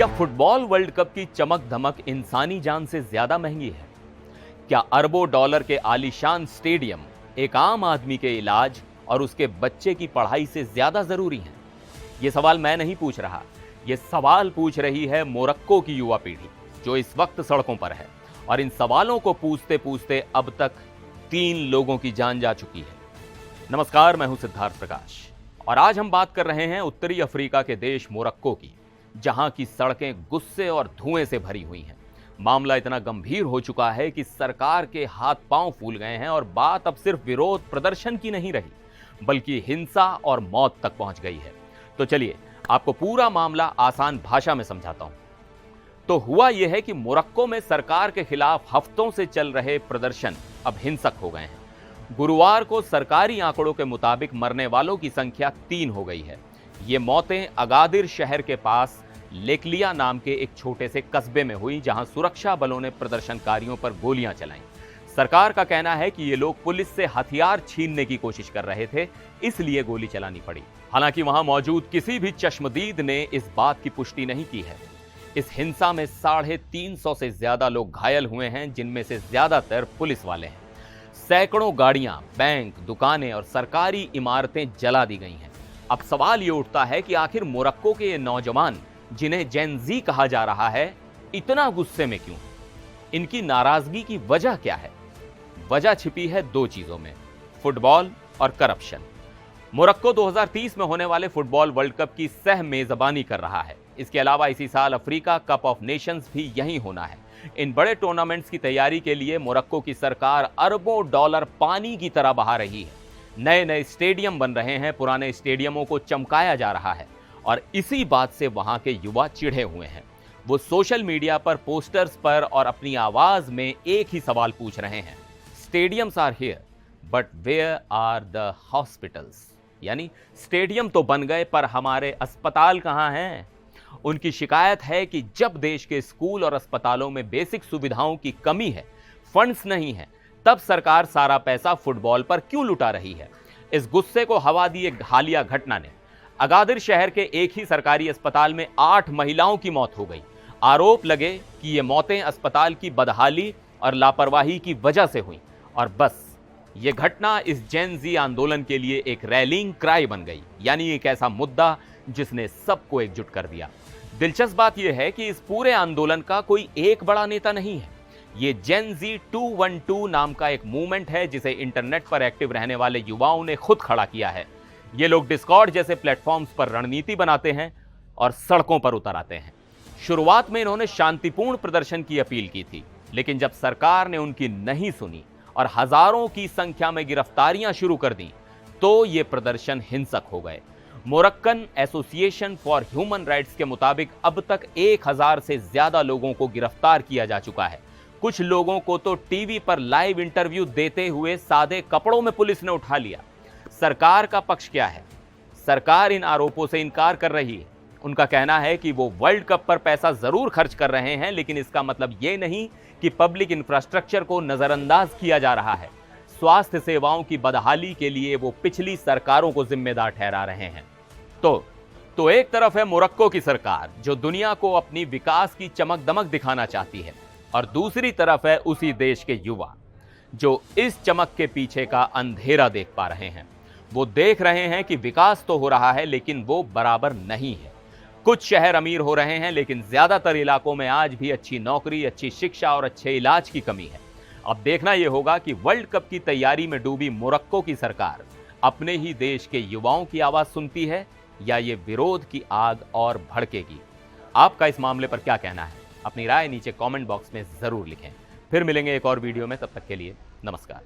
क्या football world cup की चमक धमक इंसानी जान से ज्यादा महंगी है? क्या अरबों डॉलर के आलीशान स्टेडियम एक आम आदमी के इलाज और उसके बच्चे की पढ़ाई से ज्यादा जरूरी हैं? यह सवाल मैं नहीं पूछ रहा, यह सवाल पूछ रही है मोरक्को की युवा पीढ़ी जो इस वक्त सड़कों पर है। और इन सवालों को पूछते पूछते अब तक 3 लोगों की जान जा चुकी है। नमस्कार, मैं हूं सिद्धार्थ प्रकाश और आज हम बात कर रहे हैं उत्तरी अफ्रीका के देश मोरक्को की, जहां की सड़कें गुस्से और धुएं से भरी हुई हैं। मामला इतना गंभीर हो चुका है कि सरकार के हाथ पांव फूल गए हैं और बात अब सिर्फ विरोध प्रदर्शन की नहीं रही, बल्कि हिंसा और मौत तक पहुंच गई है। तो चलिए आपको पूरा मामला आसान भाषा में समझाता हूं। तो हुआ यह है कि मोरक्को में सरकार के खिलाफ हफ्तों से चल रहे प्रदर्शन अब हिंसक हो गए हैं। गुरुवार को सरकारी आंकड़ों के मुताबिक मरने वालों की संख्या 3 हो गई है। ये मौतें अगादिर शहर के पास लेकलिया नाम के एक छोटे से कस्बे में हुई, जहां सुरक्षा बलों ने प्रदर्शनकारियों पर गोलियां चलाईं। सरकार का कहना है कि ये लोग पुलिस से हथियार छीनने की कोशिश कर रहे थे, इसलिए गोली चलानी पड़ी। हालांकि वहां मौजूद किसी भी चश्मदीद ने इस बात की पुष्टि नहीं की है। इस हिंसा में 350 से ज्यादा लोग घायल हुए हैं, जिनमें से ज्यादातर पुलिस वाले हैं। सैकड़ों गाड़ियां, बैंक, दुकानें और सरकारी इमारतें जला दी गई हैं। अब सवाल ये उठता है कि आखिर मोरक्को के ये नौजवान, जिन्हें जेन ज़ी कहा जा रहा है, इतना गुस्से में क्यों? इनकी नाराजगी की वजह क्या है? वजह छिपी है 2 चीजों में, फुटबॉल और करप्शन। मोरक्को 2030 में होने वाले फुटबॉल वर्ल्ड कप की सह मेजबानी कर रहा है। इसके अलावा इसी साल अफ्रीका कप ऑफ नेशंस भी यहीं होना है। इन बड़े टूर्नामेंट्स की तैयारी के लिए मोरक्को की सरकार अरबों डॉलर पानी की तरह बहा रही है। नए नए स्टेडियम बन रहे हैं, पुराने स्टेडियमों को चमकाया जा रहा है और इसी बात से वहां के युवा चिढ़े हुए हैं। वो सोशल मीडिया पर, पोस्टर्स पर और अपनी आवाज में एक ही सवाल पूछ रहे हैं, stadiums are here but where are the hospitals? यानी स्टेडियम तो बन गए पर हमारे अस्पताल कहां हैं? उनकी शिकायत है कि जब देश के स्कूल और अस्पतालों में बेसिक सुविधाओं की कमी है, फंड्स नहीं है, तब सरकार सारा पैसा फुटबॉल पर क्यों लुटा रही है? इस गुस्से को हवा दी एक हालिया घटना ने। अगादिर शहर के एक ही सरकारी अस्पताल में 8 महिलाओं की मौत हो गई। आरोप लगे कि ये मौतें अस्पताल की बदहाली और लापरवाही की वजह से हुई। और बस ये घटना इस जेन ज़ी आंदोलन के लिए एक रैलिंग क्राई बन गई, यानी एक ऐसा मुद्दा जिसने सबको एकजुट कर दिया। दिलचस्प बात यह है कि इस पूरे आंदोलन का कोई एक बड़ा नेता नहीं है। ये जेन ज़ी 212 नाम का एक मूवमेंट है, जिसे इंटरनेट पर एक्टिव रहने वाले युवाओं ने खुद खड़ा किया है। ये लोग डिस्कॉर्ड जैसे प्लेटफॉर्म्स पर रणनीति बनाते हैं और सड़कों पर उतर आते हैं। शुरुआत में इन्होंने शांतिपूर्ण प्रदर्शन की अपील की थी, लेकिन जब सरकार ने उनकी नहीं सुनी और हजारों की संख्या में गिरफ्तारियां शुरू कर दी, तो ये प्रदर्शन हिंसक हो गए। Moroccan association for human rights के मुताबिक अब तक 1000 से ज्यादा लोगों को गिरफ्तार किया जा चुका है। कुछ लोगों को तो टीवी पर लाइव इंटरव्यू देते हुए सादे कपड़ों में पुलिस ने उठा लिया। सरकार का पक्ष क्या है? सरकार इन आरोपों से इनकार कर रही है। उनका कहना है कि वो वर्ल्ड कप पर पैसा जरूर खर्च कर रहे हैं, लेकिन इसका मतलब ये नहीं कि पब्लिक इंफ्रास्ट्रक्चर को नजरअंदाज किया जा रहा है। स्वास्थ्य सेवाओं की बदहाली के लिए वो पिछली सरकारों को जिम्मेदार ठहरा रहे हैं। तो एक तरफ है मोरक्को की सरकार, जो दुनिया को अपनी विकास की चमक दमक दिखाना चाहती है, और दूसरी तरफ है उसी देश के युवा, जो इस चमक के पीछे का अंधेरा देख पा रहे हैं। वो देख रहे हैं कि विकास तो हो रहा है, लेकिन वो बराबर नहीं है। कुछ शहर अमीर हो रहे हैं, लेकिन ज्यादातर इलाकों में आज भी अच्छी नौकरी, अच्छी शिक्षा और अच्छे इलाज की कमी है। अब देखना यह होगा कि वर्ल्ड कप की तैयारी में डूबी मोरक्को की सरकार अपने ही देश के युवाओं की आवाज सुनती है, या ये विरोध की आग और भड़केगी। आपका इस मामले पर क्या कहना है? अपनी राय नीचे कमेंट बॉक्स में जरूर लिखें। फिर मिलेंगे एक और वीडियो में, तब तक के लिए नमस्कार।